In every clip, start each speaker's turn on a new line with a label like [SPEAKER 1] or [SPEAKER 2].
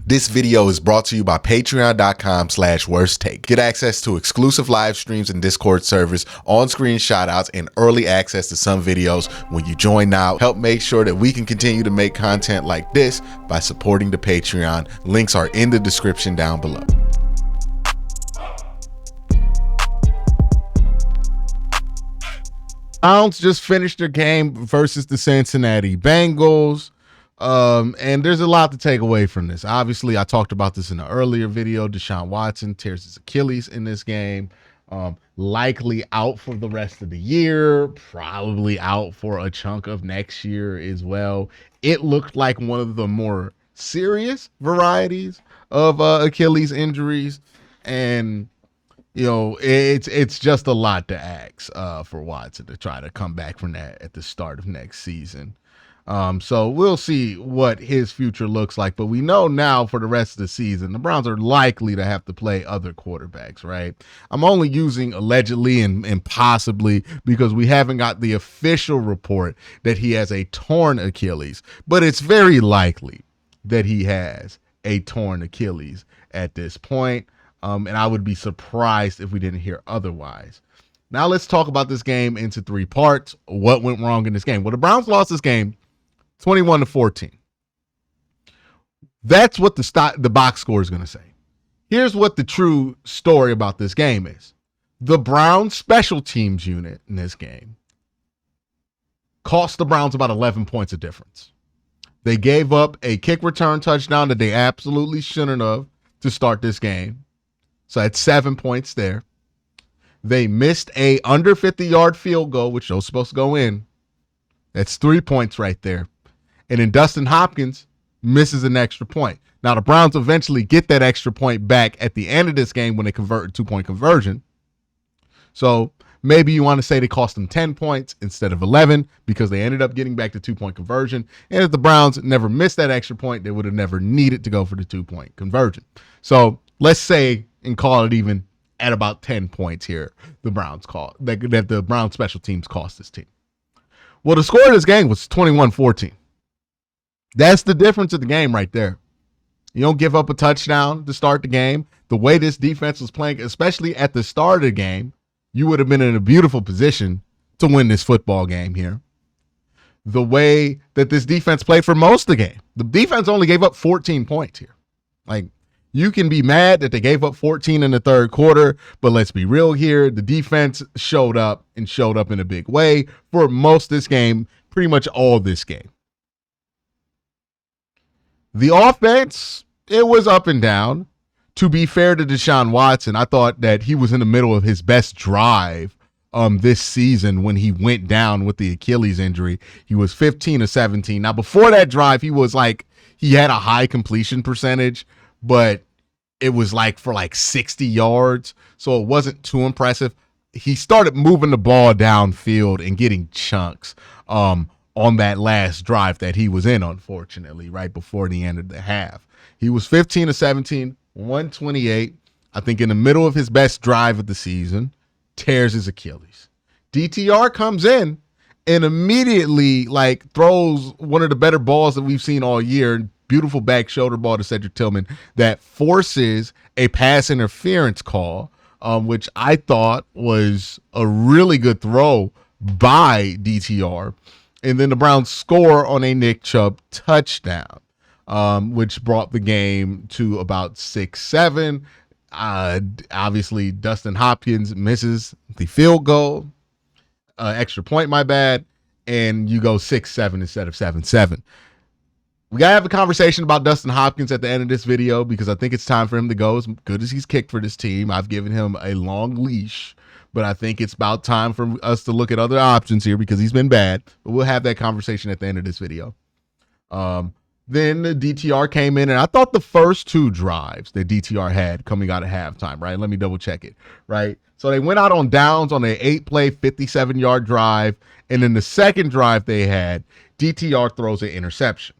[SPEAKER 1] This video is brought to you by patreon.com/worsttake. Get access to exclusive live streams and Discord servers, on-screen shoutouts, and early access to some videos when you join now. Help make sure that we can continue to make content like this by supporting the Patreon. Links are in the description down below.
[SPEAKER 2] Browns just finished their game versus the Cincinnati Bengals. And there's a lot to take away from this. Obviously, I talked about this in an earlier video. Deshaun Watson tears his Achilles in this game. Likely out for the rest of the year. Probably out for a chunk of next year as well. It looked like one of the more serious varieties of Achilles injuries. And it's just a lot to ask for Watson to try to come back from that at the start of next season. So we'll see what his future looks like. But we know now for the rest of the season, the Browns are likely to have to play other quarterbacks, right? I'm only using allegedly and possibly because we haven't got the official report that he has a torn Achilles. But it's very likely that he has a torn Achilles at this point. And I would be surprised if we didn't hear otherwise. Now let's talk about this game into three parts. What went wrong in this game? Well, the Browns lost this game 21-14. That's what the box score is going to say. Here's what the true story about this game is. The Browns special teams unit in this game cost the Browns about 11 points of difference. They gave up a kick return touchdown that they absolutely shouldn't have to start this game. So that's 7 points there. They missed a under 50-yard field goal, which was supposed to go in. That's 3 points right there. And then Dustin Hopkins misses an extra point. Now, the Browns eventually get that extra point back at the end of this game when they convert a two-point conversion. So maybe you want to say they cost them 10 points instead of 11 because they ended up getting back the two-point conversion. And if the Browns never missed that extra point, they would have never needed to go for the two-point conversion. So let's say and call it even at about 10 points here, the Browns that the Browns special teams cost this team. Well, the score of this game was 21-14. That's the difference of the game right there. You don't give up a touchdown to start the game. The way this defense was playing, especially at the start of the game, you would have been in a beautiful position to win this football game here. The way that this defense played for most of the game, the defense only gave up 14 points here. Like, you can be mad that they gave up 14 in the third quarter, but let's be real here. The defense showed up in a big way for most of this game, pretty much all this game. The offense, it was up and down. To be fair to Deshaun Watson, I thought that he was in the middle of his best drive this season when he went down with the Achilles injury. He was 15 of 17. Now, before that drive, he had a high completion percentage, but it was for 60 yards, so it wasn't too impressive. He started moving the ball downfield and getting chunks on that last drive that he was in, unfortunately, right before the end of the half. He was 15 of 17, 128, I think in the middle of his best drive of the season, tears his Achilles. DTR comes in and immediately throws one of the better balls that we've seen all year. Beautiful back shoulder ball to Cedric Tillman that forces a pass interference call, which I thought was a really good throw by DTR. And then the Browns score on a Nick Chubb touchdown, which brought the game to about 6-7. Obviously, Dustin Hopkins misses the field goal, extra point, my bad, and you go 6-7 instead of 7-7. We got to have a conversation about Dustin Hopkins at the end of this video because I think it's time for him to go. As good as he's kicked for this team, I've given him a long leash, but I think it's about time for us to look at other options here because he's been bad. But we'll have that conversation at the end of this video. Then the DTR came in, and I thought the first two drives that DTR had coming out of halftime, right? Let me double check it, right? So they went out on downs on an 8-play, 57-yard drive, and then the second drive they had, DTR throws an interception.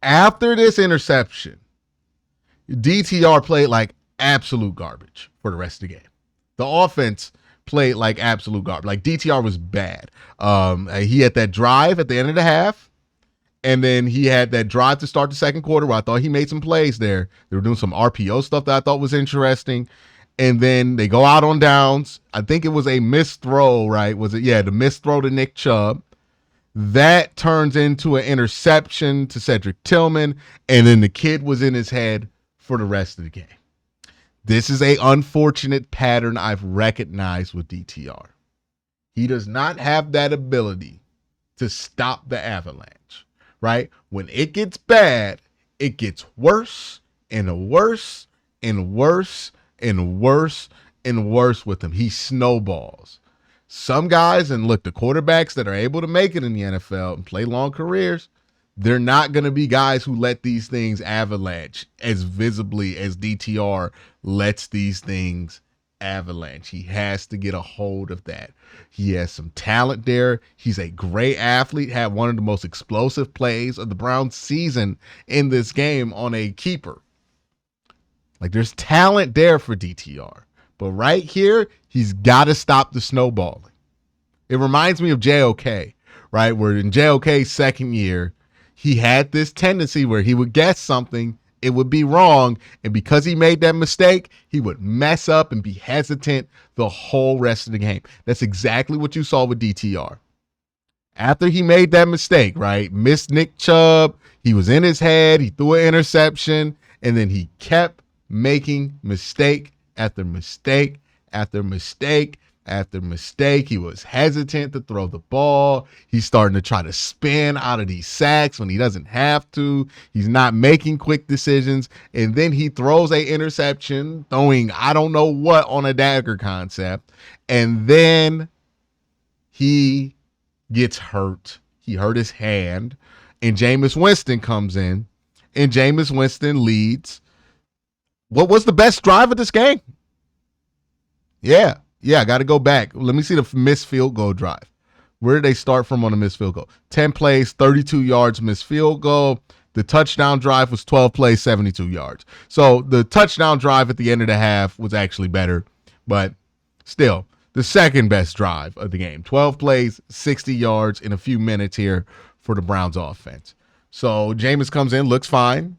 [SPEAKER 2] After this interception, DTR played like absolute garbage for the rest of the game. The offense played like absolute garbage. Like DTR was bad. He had that drive at the end of the half, And then he had that drive to start the second quarter where I thought he made some plays there. They were doing some RPO stuff that I thought was interesting. And then they go out on downs. I think it was a missed throw, right? Was it? Yeah, the missed throw to Nick Chubb. That turns into an interception to Cedric Tillman. And then the kid was in his head for the rest of the game. This is an unfortunate pattern I've recognized with DTR. He does not have that ability to stop the avalanche, right? When it gets bad, it gets worse and worse and worse and worse and worse with him. He snowballs. Some guys, and look, the quarterbacks that are able to make it in the NFL and play long careers, they're not going to be guys who let these things avalanche as visibly as DTR lets these things avalanche. He has to get a hold of that. He has some talent there. He's a great athlete, had one of the most explosive plays of the Browns season in this game on a keeper. Like, there's talent there for DTR. But right here, he's got to stop the snowballing. It reminds me of JOK, right? Where in JOK's second year, he had this tendency where he would guess something, it would be wrong, and because he made that mistake, he would mess up and be hesitant the whole rest of the game. That's exactly what you saw with DTR. After he made that mistake, right, missed Nick Chubb, he was in his head, he threw an interception, and then he kept making mistake after mistake after mistake after mistake. He was hesitant to throw the ball. He's starting to try to spin out of these sacks when he doesn't have to. He's not making quick decisions. And then he throws an interception, throwing I don't know what on a dagger concept. And then he gets hurt. He hurt his hand. And Jameis Winston comes in. And Jameis Winston leads. What was the best drive of this game? Yeah, I got to go back. Let me see the missed field goal drive. Where did they start from on the missed field goal? 10 plays, 32 yards, missed field goal. The touchdown drive was 12 plays, 72 yards. So the touchdown drive at the end of the half was actually better, but still the second best drive of the game. 12 plays, 60 yards in a few minutes here for the Browns offense. So Jameis comes in, looks fine.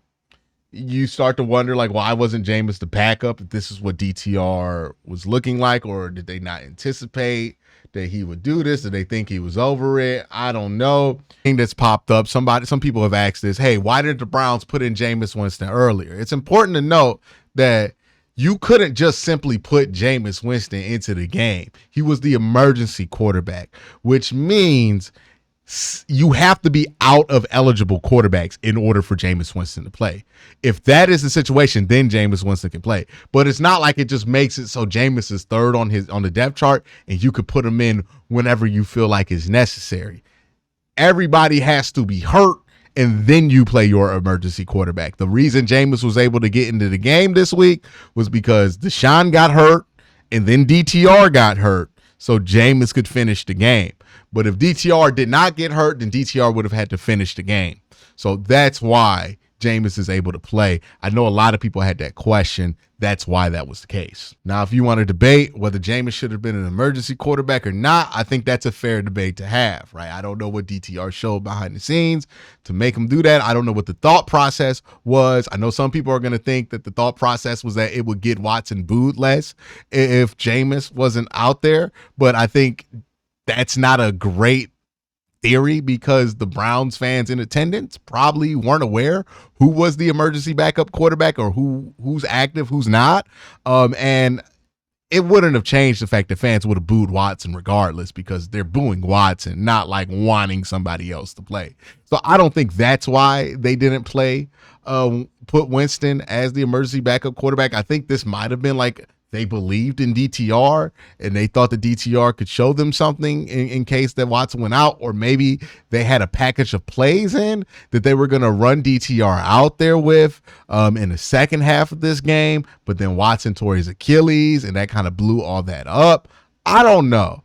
[SPEAKER 2] You start to wonder, like, why wasn't Jameis the backup if this is what DTR was looking like, or did they not anticipate that he would do this? Did they think he was over it? I don't know. Thing that's popped up, some people have asked this, hey, why did the Browns put in Jameis Winston earlier? It's important to note that you couldn't just simply put Jameis Winston into the game. He was the emergency quarterback, which means you have to be out of eligible quarterbacks in order for Jameis Winston to play. If that is the situation, then Jameis Winston can play. But it's not like it just makes it so Jameis is third on the depth chart and you could put him in whenever you feel like is necessary. Everybody has to be hurt, and then you play your emergency quarterback. The reason Jameis was able to get into the game this week was because Deshaun got hurt and then DTR got hurt, so Jameis could finish the game. But if DTR did not get hurt, then DTR would have had to finish the game. So that's why Jameis is able to play. I know a lot of people had that question. That's why that was the case. Now, if you want to debate whether Jameis should have been an emergency quarterback or not, I think that's a fair debate to have, right? I don't know what DTR showed behind the scenes to make him do that. I don't know what the thought process was. I know some people are going to think that the thought process was that it would get Watson booed less if Jameis wasn't out there, but I think that's not a great theory because the Browns fans in attendance probably weren't aware who was the emergency backup quarterback or who's active, who's not. And it wouldn't have changed the fact that fans would have booed Watson regardless because they're booing Watson, not like wanting somebody else to play. So I don't think that's why they didn't put Winston as the emergency backup quarterback. I think this might have been like they believed in DTR and they thought the DTR could show them something in case that Watson went out, or maybe they had a package of plays in that they were going to run DTR out there with in the second half of this game, but then Watson tore his Achilles and that kind of blew all that up. I don't know.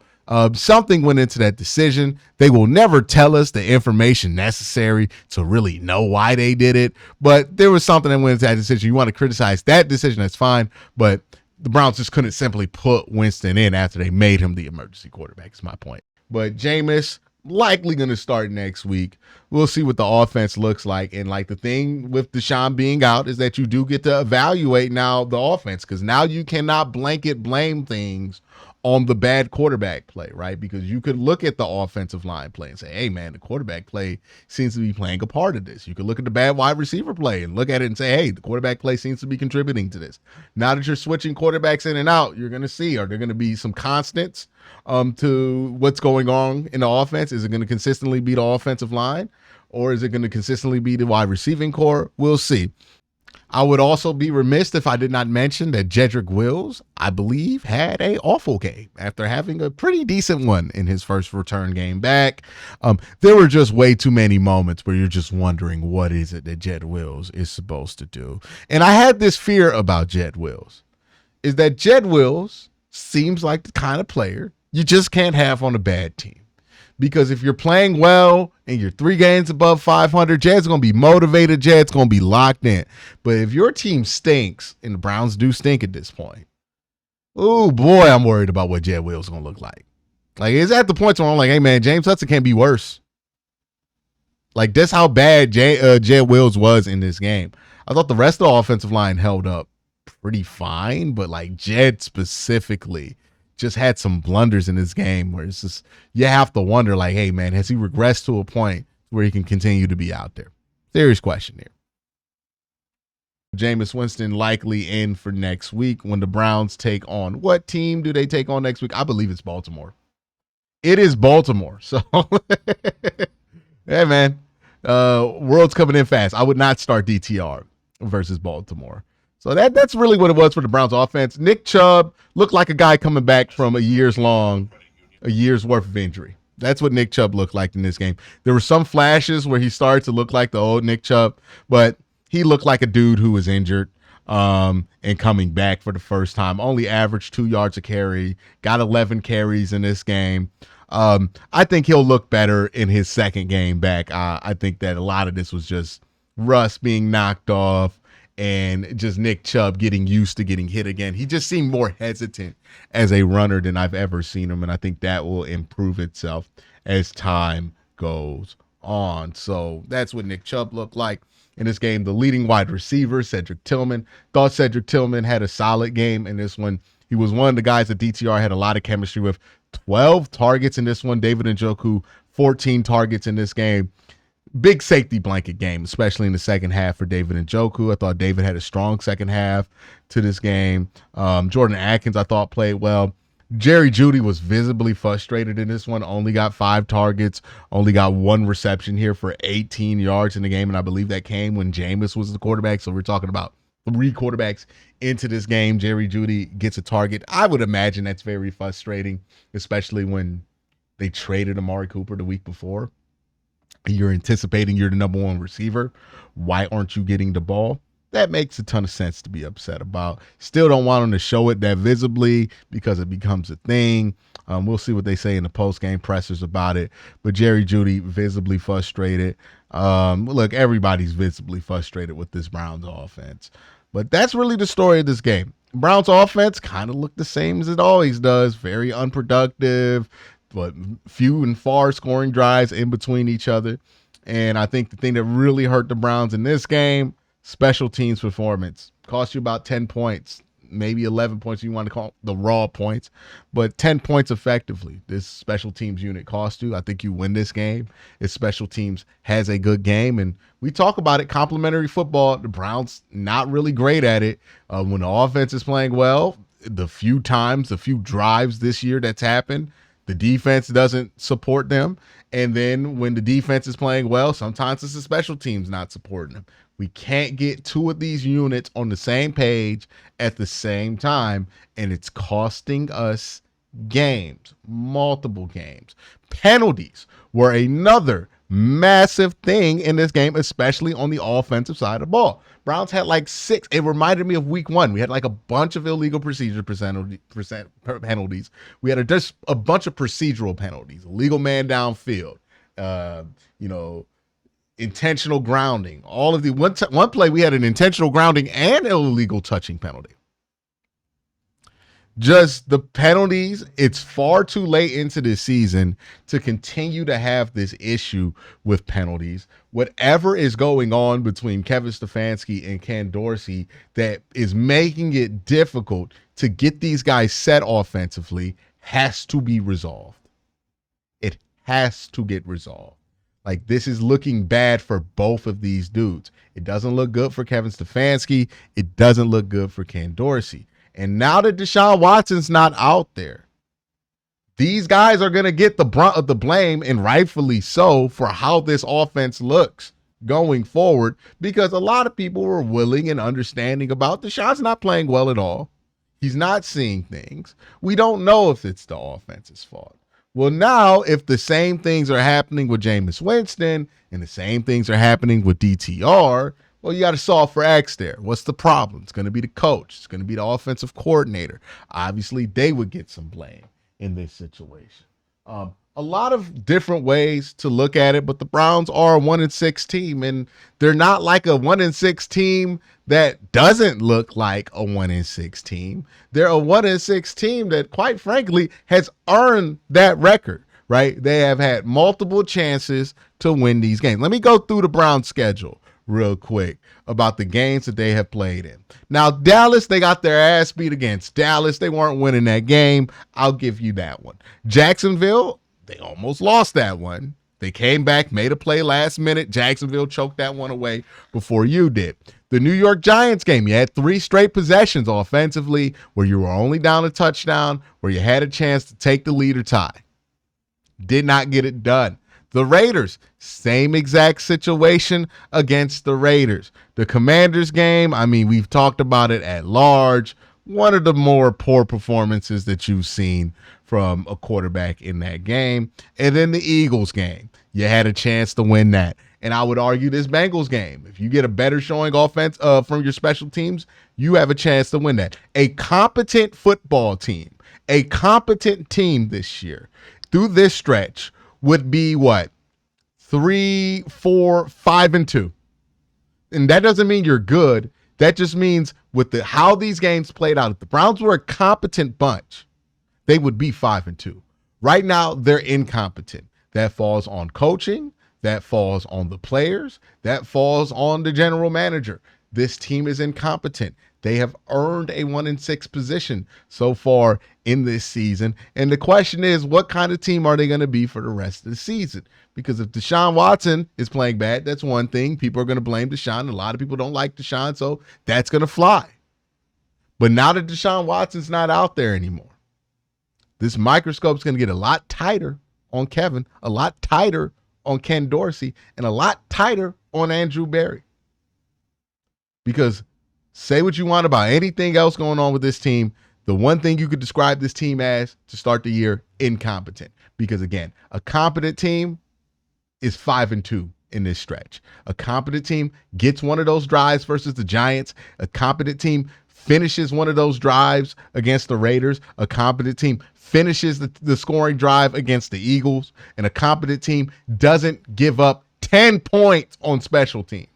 [SPEAKER 2] Something went into that decision. They will never tell us the information necessary to really know why they did it, but there was something that went into that decision. You want to criticize that decision, that's fine, but the Browns just couldn't simply put Winston in after they made him the emergency quarterback, is my point. But Jameis, likely going to start next week. We'll see what the offense looks like. And like the thing with Deshaun being out is that you do get to evaluate now the offense, because now you cannot blanket blame things on the bad quarterback play, right? Because you could look at the offensive line play and say, hey, man, the quarterback play seems to be playing a part of this. You could look at the bad wide receiver play and look at it and say, hey, the quarterback play seems to be contributing to this. Now that you're switching quarterbacks in and out, you're going to see, are there going to be some constants to what's going on in the offense? Is it going to consistently be the offensive line, or is it going to consistently be the wide receiving core? We'll see. I would also be remiss if I did not mention that Jedrick Wills, I believe, had an awful game after having a pretty decent one in his first return game back. There were just way too many moments where you're just wondering, what is it that Jed Wills is supposed to do? And I had this fear about Jed Wills, is that Jed Wills seems like the kind of player you just can't have on a bad team. Because if you're playing well and you're 3 games above 500, Jed's going to be motivated. Jed's going to be locked in. But if your team stinks, and the Browns do stink at this point, oh boy, I'm worried about what Jed Wills is going to look like. Like, it's at the point where I'm like, hey man, James Hudson can't be worse. Like, that's how bad Jed Wills was in this game. I thought the rest of the offensive line held up pretty fine, but like Jed specifically just had some blunders in this game where it's just, you have to wonder, like, hey man, has he regressed to a point where he can continue to be out there? Serious question here. Jameis Winston likely in for next week when the Browns take on, what team do they take on next week? I believe it's Baltimore. It is Baltimore. So, hey man, world's coming in fast. I would not start DTR versus Baltimore. So that's really what it was for the Browns offense. Nick Chubb looked like a guy coming back from a year's worth of injury. That's what Nick Chubb looked like in this game. There were some flashes where he started to look like the old Nick Chubb, but he looked like a dude who was injured and coming back for the first time. Only averaged 2 yards a carry, got 11 carries in this game. I think he'll look better in his second game back. I think that a lot of this was just Russ being knocked off and just Nick Chubb getting used to getting hit again. He just seemed more hesitant as a runner than I've ever seen him, and I think that will improve itself as time goes on. So that's what Nick Chubb looked like in this game. The leading wide receiver, Cedric Tillman. Thought Cedric Tillman had a solid game in this one. He was one of the guys that DTR had a lot of chemistry with. 12 targets in this one. David Njoku, 14 targets in this game. Big safety blanket game, especially in the second half for David Njoku. I thought David had a strong second half to this game. Jordan Atkins, I thought, played well. Jerry Jeudy was visibly frustrated in this one. Only got 5 targets, only got 1 reception here for 18 yards in the game, and I believe that came when Jameis was the quarterback. So we're talking about 3 quarterbacks into this game. Jerry Jeudy gets a target. I would imagine that's very frustrating, especially when they traded Amari Cooper the week before. You're anticipating you're the number 1 receiver. Why aren't you getting the ball? That makes a ton of sense to be upset about. Still don't want them to show it that visibly because it becomes a thing. We'll see what they say in the post-game pressers about it. But Jerry Jeudy visibly frustrated. Look, everybody's visibly frustrated with this Browns offense. But that's really the story of this game. Browns offense kind of looked the same as it always does. Very unproductive, but few and far scoring drives in between each other. And I think the thing that really hurt the Browns in this game, special teams performance. Cost you about 10 points, maybe 11 points if you want to call the raw points, but 10 points effectively. This special teams unit cost you. I think you win this game if special teams has a good game. And we talk about it, complementary football. The Browns not really great at it. When the offense is playing well, the few drives this year that's happened, the defense doesn't support them. And then when the defense is playing well, sometimes it's the special teams not supporting them. We can't get 2 of these units on the same page at the same time, and it's costing us games, multiple games. Penalties were another massive thing in this game, especially on the offensive side of the ball. Browns had like 6. It reminded me of week 1. We had like a bunch of illegal procedure penalties. We had just a bunch of procedural penalties, illegal man downfield, intentional grounding. All of the one play we had an intentional grounding and an illegal touching penalty. Just the penalties, it's far too late into this season to continue to have this issue with penalties. Whatever is going on between Kevin Stefanski and Ken Dorsey that is making it difficult to get these guys set offensively has to be resolved. It has to get resolved. Like, this is looking bad for both of these dudes. It doesn't look good for Kevin Stefanski. It doesn't look good for Ken Dorsey. And now that Deshaun Watson's not out there, these guys are going to get the brunt of the blame, and rightfully so, for how this offense looks going forward, because a lot of people were willing and understanding about Deshaun's not playing well at all. He's not seeing things. We don't know if it's the offense's fault. Well, now, if the same things are happening with Jameis Winston and the same things are happening with DTR, well, you got to solve for X there. What's the problem? It's going to be the coach. It's going to be the offensive coordinator. Obviously, they would get some blame in this situation. A lot of different ways to look at it, but the Browns are a 1-6 team, and they're not like a 1-6 team that doesn't look like a 1-6 team. They're a 1-6 team that, quite frankly, has earned that record, right? They have had multiple chances to win these games. Let me go through the Browns schedule real quick about the games that they have played in. Now, Dallas, they got their ass beat against Dallas. They weren't winning that game. I'll give you that one. Jacksonville, they almost lost that one. They came back, made a play last minute. Jacksonville choked that one away before you did. The New York Giants game, you had 3 straight possessions offensively where you were only down a touchdown, where you had a chance to take the lead or tie. Did not get it done. The Raiders, same exact situation against the Raiders. The Commanders game, I mean, we've talked about it at large. One of the more poor performances that you've seen from a quarterback in that game. And then the Eagles game, you had a chance to win that. And I would argue this Bengals game, if you get a better showing offense from your special teams, you have a chance to win that. A competent football team, a competent team this year through this stretch would be what? 3, 4, 5-2. And that doesn't mean you're good. That just means with how these games played out, if the Browns were a competent bunch, they would be 5-2. Right now, they're incompetent. That falls on coaching. That falls on the players. That falls on the general manager. This team is incompetent. They have earned a 1-6 position so far in this season. And the question is, what kind of team are they going to be for the rest of the season? Because if Deshaun Watson is playing bad, that's one thing. People are going to blame Deshaun. A lot of people don't like Deshaun, so that's going to fly. But now that Deshaun Watson's not out there anymore, this microscope is going to get a lot tighter on Kevin, a lot tighter on Ken Dorsey, and a lot tighter on Andrew Berry. Because say what you want about anything else going on with this team, the one thing you could describe this team as to start the year, incompetent. Because again, a competent team is 5-2 in this stretch. A competent team gets one of those drives versus the Giants. A competent team finishes one of those drives against the Raiders. A competent team finishes the scoring drive against the Eagles. And a competent team doesn't give up 10 points on special teams.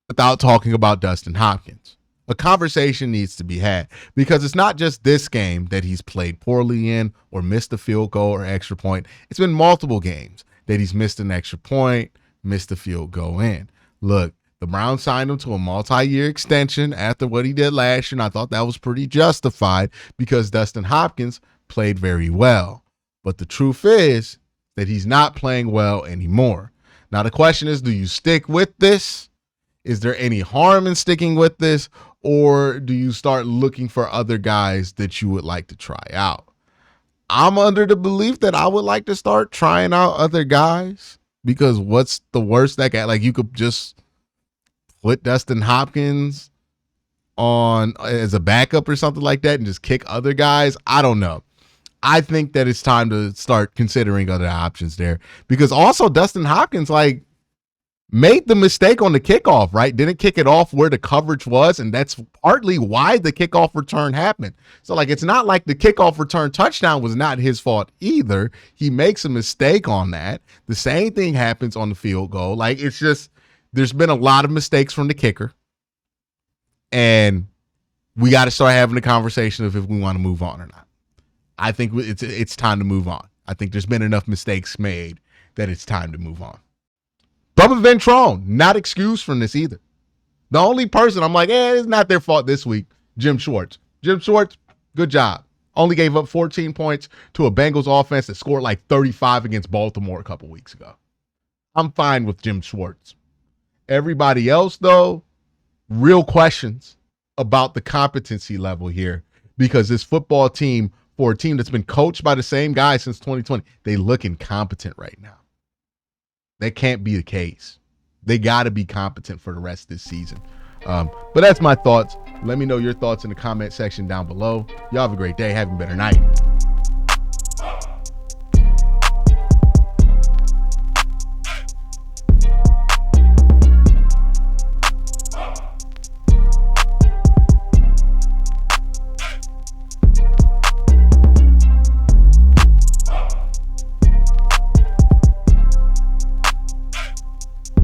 [SPEAKER 2] Without talking about Dustin Hopkins. A conversation needs to be had because it's not just this game that he's played poorly in or missed a field goal or extra point. It's been multiple games that he's missed an extra point, missed a field goal in. Look, the Browns signed him to a multi-year extension after what he did last year, and I thought that was pretty justified because Dustin Hopkins played very well. But the truth is that he's not playing well anymore. Now, the question is, do you stick with this? Is there any harm in sticking with this, or do you start looking for other guys that you would like to try out? I'm under the belief that I would like to start trying out other guys because what's the worst that guy? Like, you could just put Dustin Hopkins on as a backup or something like that and just kick other guys. I don't know. I think that it's time to start considering other options there because also Dustin Hopkins, like, made the mistake on the kickoff, right? Didn't kick it off where the coverage was, and that's partly why the kickoff return happened. So, like, it's not like the kickoff return touchdown was not his fault either. He makes a mistake on that. The same thing happens on the field goal. Like, it's just, there's been a lot of mistakes from the kicker. And we got to start having a conversation of if we want to move on or not. I think it's time to move on. I think there's been enough mistakes made that it's time to move on. Bubba Ventrone, not excused from this either. The only person I'm like, it's not their fault this week, Jim Schwartz. Jim Schwartz, good job. Only gave up 14 points to a Bengals offense that scored like 35 against Baltimore a couple weeks ago. I'm fine with Jim Schwartz. Everybody else, though, real questions about the competency level here, because this football team, for a team that's been coached by the same guy since 2020, they look incompetent right now. That can't be the case. They got to be competent for the rest of this season. But that's my thoughts. Let me know your thoughts in the comment section down below. Y'all have a great day. Have a better night.